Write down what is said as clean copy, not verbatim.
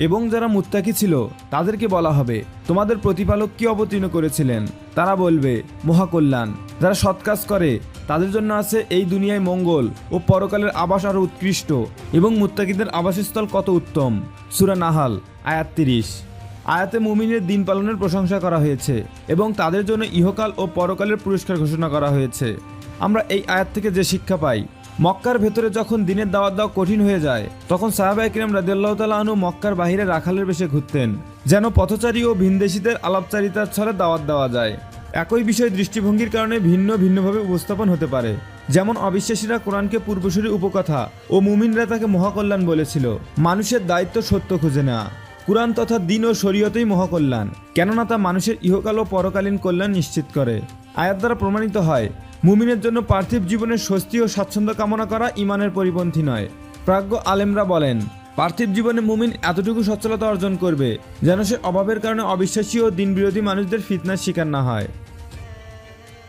এবং যারা মুত্তাকি ছিল তাদেরকে বলা হবে, তোমাদের প্রতিপালক কি অবতীর্ণ করেছিলেন? তারা বলবে, মহাকল্যাণ। যারা সৎ কাজ করে তাদের জন্য আছে এই দুনিয়ায় মঙ্গল ও পরকালের আবাস আরো উৎকৃষ্ট, এবং মুত্তাকিদের আবাসস্থল কত উত্তম। সূরা নাহাল আয়াত 30। আয়াতে মুমিনের দিন পালনের প্রশংসা করা হয়েছে এবং তাদের জন্য ইহকাল ও পরকালের পুরস্কার ঘোষণা করা হয়েছে। আমরা এই আয়াত থেকে যে শিক্ষা পাই, মক্কার ভেতরে যখন দিনের দাওয়াত দেওয়া কঠিন হয়ে যায় তখন সাহাবায়ে কিরাম রাদিয়াল্লাহু তাআলা আনহু মক্কার বাইরে রাখালের বেশে ঘুরতেন, যেন পথচারী ও ভিনদেশীদের আলাপচারিতার ছলে দাওয়াত দেওয়া যায়। একই বিষয় দৃষ্টিভঙ্গির কারণে ভিন্নভাবে উপস্থাপন হতে পারে। যেমন অবিশ্বাসীরা কোরআনকে পূর্বসূরি উপকথা ও মুমিনরা তাকে মহাকল্যাণ বলেছিল। মানুষের দায়িত্ব সত্য খুঁজে নেওয়া। কুরআন তথা দ্বীন ও শরীয়তই মহাকল্যাণ, কেননা তা মানুষের ইহকাল ও পরকালীন কল্যাণ নিশ্চিত করে। আয়াত দ্বারা প্রমাণিত হয়, মুমিনের জন্য পার্থিব জীবনের স্বস্তি ও স্বাচ্ছন্দ্য কামনা করা ঈমানের পরিপন্থী নয়। প্রাজ্ঞ আলেমরা বলেন, পার্থিব জীবনে মুমিন এতটুকু সচ্ছলতা অর্জন করবে যেন সে অভাবের কারণে অবিশ্বাসী ও দিনবিরোধী মানুষদের ফিতনার শিকার না হয়।